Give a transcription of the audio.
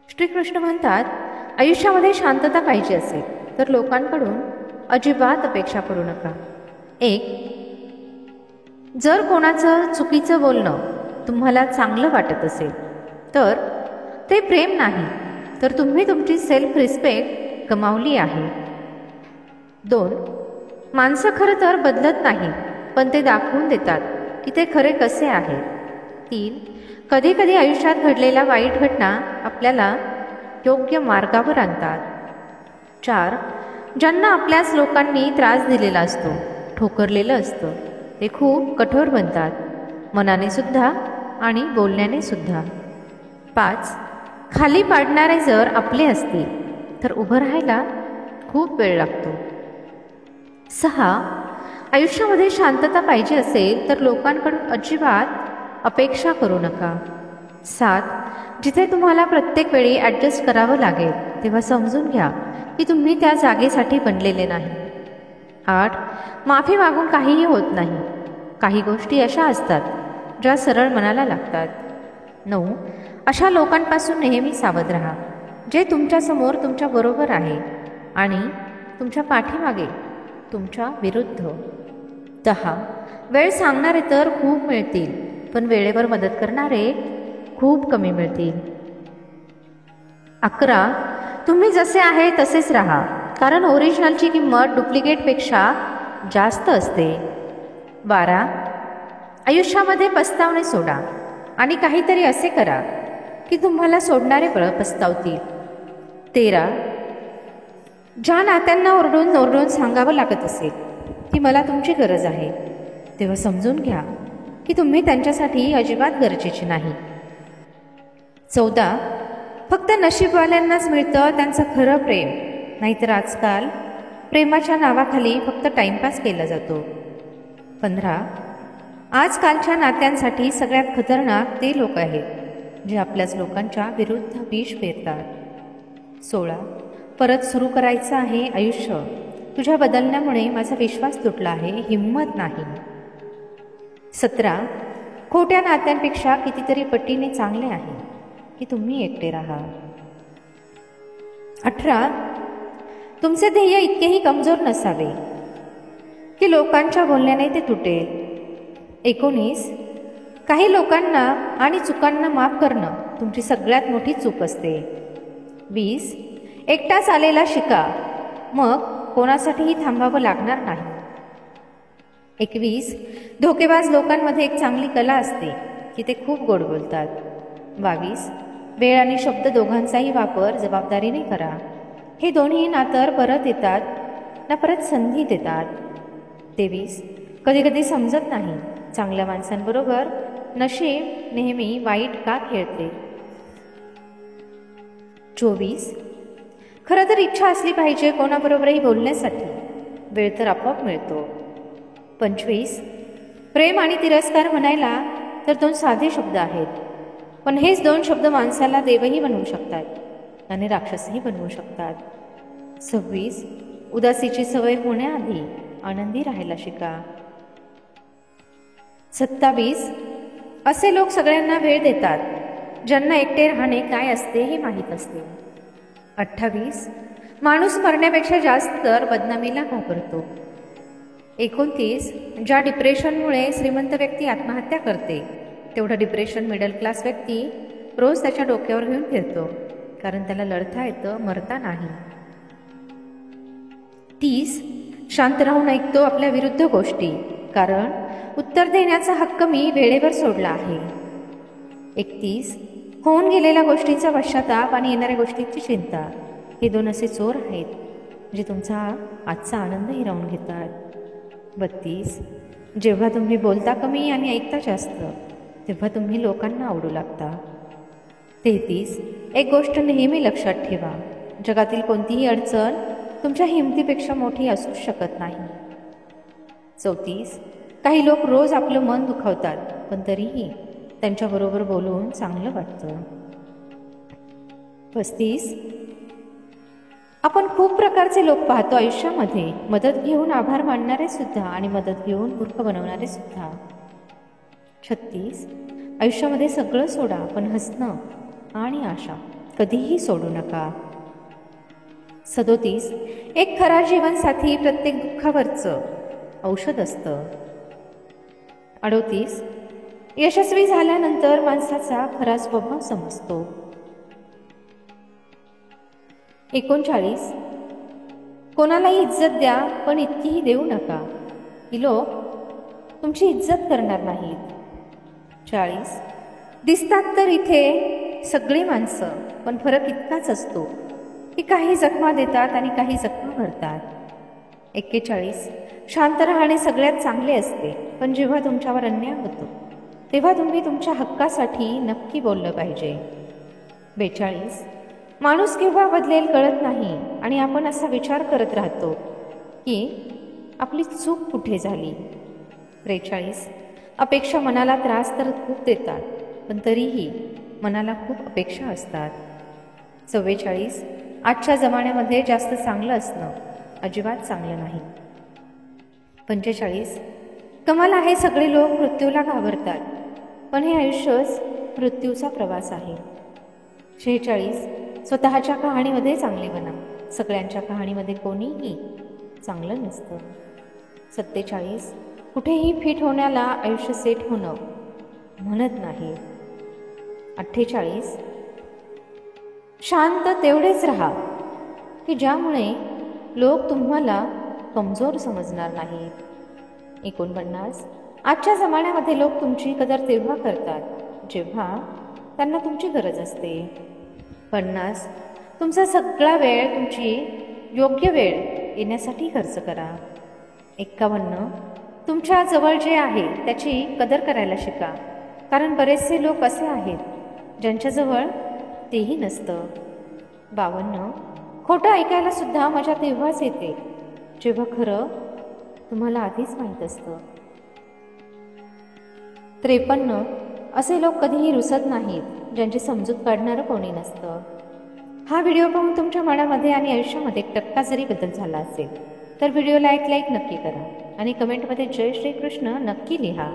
श्रीकृष्ण म्हणतात, आयुष्यामध्ये शांतता पाहिजे असेल तर लोकांकडून अजिबात अपेक्षा करू नका. 1. जर कोणाचं चुकीचं बोलणं तुम्हाला चांगलं वाटत असेल तर ते प्रेम नाही, तर तुम्ही तुमची सेल्फ रिस्पेक्ट गमावली आहे. 2. माणसं खरं तर बदलत नाही, पण ते दाखवून देतात की ते खरे कसे आहे. 3. कधी कधी आयुष्यात घडलेल्या वाईट घटना आपल्याला योग्य मार्गावर आणतात. 4. ज्यांना आपल्याच लोकांनी त्रास दिलेला असतो, ठोकरलेलं असतं, ते खूप कठोर बनतात, मनाने सुद्धा आणि बोलण्याने सुद्धा. 5. खाली पाडणारे जर आपले असतील तर उभं राहायला खूप वेळ लागतो. 6. आयुष्यामध्ये शांतता पाहिजे असेल तर लोकांकडून अजिबात अपेक्षा करू नका. 7. जिथे तुम्हाला प्रत्येक वेळी ॲडजस्ट करावं लागेल तेव्हा समजून घ्या की तुम्ही त्या जागेसाठी बनलेले नाही. 8. माफी मागून काहीही होत नाही. काही गोष्टी अशा असतात ज्या सरळ मनाला लागतात. 9. अशा लोकांपासून नेहमी सावध राहा जे तुमच्यासमोर तुमच्या बरोबर आहे आणि तुमच्या पाठीमागे तुमच्या विरुद्ध. 10. वेळ सांगणारे तर खूप मिळतील, पण वेळेवर मदत करणारे खूप कमी मिळतील. 11. तुम्ही जसे आहे तसेच राहा, कारण ओरिजिनलची किंमत डुप्लिकेटपेक्षा जास्त असते. 12. आयुष्यामध्ये पस्तावणे सोडा आणि काहीतरी असे करा की तुम्हाला सोडणारे पस्तावतील. 13. ज्या नात्यांना ओरडून ओरडून सांगावं लागत असेल की मला तुमची गरज आहे, तेव्हा समजून घ्या की तुम्ही त्यांच्यासाठी अजिबात गरजेचे नाही. 14. फक्त नशीबवाल्यांनाच मिळतं त्यांचं खरं प्रेम, नाहीतर आजकाल प्रेमाच्या नावाखाली फक्त टाइमपास केला जातो. 15. आजकालच्या नात्यांसाठी सगळ्यात खतरनाक ते लोक आहेत जे आपल्याच लोकांच्या विरुद्ध विष पेरतात. 16. परत सुरू करायचं आहे आयुष्य. तुझ्या बदलण्यामुळे माझा विश्वास तुटला आहे, हिंमत नाही. 17. खोट्या नात्यांपेक्षा कितीतरी पटीने चांगले आहे की तुम्ही एकटे राहा. 18. तुमचे ध्येय इतकेही कमजोर नसावे की लोकांच्या बोलण्याने ते तुटेल. 19. काही लोकांना आणि चुकांना माफ करणं तुमची सगळ्यात मोठी चूक असते. 20. एकटाच आलेला शिका, मग कोणासाठीही थांबावं लागणार नाही. 21. धोकेबाज लोकांमध्ये एक चांगली कला असते की ते खूप गोड बोलतात. 22. वेळ आणि शब्द दोघांचाही वापर जबाबदारीने करा. हे दोन्ही ना तर परत येतात ना परत संधी देतात. 23. कधी कधी समजत नाही चांगल्या माणसांबरोबर नशीब नेहमी वाईट का खेळते. 24. खरं तर इच्छा असली पाहिजे कोणाबरोबरही बोलण्यासाठी, वेळ तर आपोआप मिळतो. 25. प्रेम आणि तिरस्कार म्हणायला तर 2 साधे शब्द आहेत, पण हेच 2 शब्द माणसाला देवही बनवू शकतात आणि राक्षसही बनवू शकतात. 26. उदासीची सवय होण्याआधी आनंदी राहायला शिका. 27. असे लोक सगळ्यांना वेळ देतात ज्यांना एकटे राहणे काय असते हे माहीत असते. 28. माणूस मरण्यापेक्षा जास्त तर बदनामीला घाबरतो. 29. ज्या डिप्रेशनमुळे श्रीमंत व्यक्ती आत्महत्या करते, तेवढं डिप्रेशन मिडल क्लास व्यक्ती रोज त्याच्या डोक्यावर घेऊन फिरतो, कारण त्याला लढता येतं, मरता नाही. 30. शांत राहून ऐकतो आपल्या विरुद्ध गोष्टी, कारण उत्तर देण्याचा हक्क मी वेळेवर सोडला आहे. 31. होऊन गेलेल्या गोष्टींचा पश्चाताप आणि येणाऱ्या गोष्टींची चिंता, हे 2 असे चोर आहेत जे तुमचा आजचा आनंद हिरावून घेतात. 32. जेव्हा तुम्ही बोलता कमी आणि ऐकता जास्त, तेव्हा तुम्ही लोकांना आवडू लागता. 33. एक गोष्ट नेहमी लक्षात ठेवा, जगातील कोणतीही अडचण तुमच्या हिमतीपेक्षा मोठी असू शकत नाही. 34. काही लोक रोज आपलं मन दुखावतात, पण तरीही त्यांच्याबरोबर बोलून चांगलं वाटतं. 35. आपण खूप प्रकारचे लोक पाहतो आयुष्यामध्ये, मदत घेऊन आभार मानणारे सुद्धा आणि मदत घेऊन मूर्ख बनवणारे सुद्धा. 36. आयुष्यामध्ये सगळं सोडा, पण हसणं आणि आशा कधीही सोडू नका. 37 एक खरा जीवनसाथी प्रत्येक दुःखावरचं औषध असतं. 38 यशस्वी झाल्यानंतर माणसाचा खरा स्वभाव समजतो. 39 कोणालाही इज्जत द्या, पण इतकीही देऊ नका की लोक तुमची इज्जत करणार नाहीत. 40 दिसतात तर इथे सगळी माणसं, पण फरक इतकाच असतो की काही जखमा देतात आणि काही जखमा भरतात. 41 शांत राहणे सगळ्यात चांगले असते, पण जेव्हा तुमच्यावर अन्याय होतो तेव्हा तुम्ही तुमच्या हक्कासाठी नक्की बोललं पाहिजे. 42 माणूस केव्हा बदलेल कळत नाही आणि आपण असा विचार करत राहतो की आपली चूक कुठे झाली. 43 अपेक्षा मनाला त्रास तर खूप देतात, पण तरीही मनाला खूप अपेक्षा असतात. 44 आजच्या जमान्यामध्ये जास्त चांगलं असणं अजिबात चांगलं नाही. 45 कमाल आहे सगळे लोक मृत्यूला घाबरतात, पण हे आयुष्यच मृत्यूचा प्रवास आहे. 46 स्वतःच्या कहाणीमध्ये चांगले बना, सगळ्यांच्या कहाणीमध्ये कोणीही चांगलं नसतं. 47 कुठेही फिट होण्याला आयुष्य सेट होणं म्हणत नाही. 48 शांत तेवढेच राहा की ज्यामुळे लोक तुम्हाला कमजोर समजणार नाहीत. 49 आजच्या जमान्यामध्ये लोक तुमची कदर तेव्हा करतात जेव्हा त्यांना तुमची गरज असते. 50 तुमचा सगळा वेळ तुमची योग्य वेळ येण्यासाठी खर्च करा. 51 तुमच्या जवळ जे आहे त्याची कदर करायला शिका, कारण बरेचसे लोक असे आहेत ज्यांच्याजवळ तेही नसतं. 52 खोटं ऐकायला सुद्धा मजा तेव्हाच येते जेव्हा खरं तुम्हाला आधीच माहीत असतं. 53 असे लोक कधीही रुसत नाहीत ज्यांची समजूत काढणारं कोणी नसतं. हा व्हिडिओ पाहून तुमच्या मनामध्ये आणि आयुष्यामध्ये 1% जरी बदल झाला असेल तर व्हिडिओला एक लाईक नक्की करा आणि कमेंटमध्ये जय श्रीकृष्ण नक्की लिहा.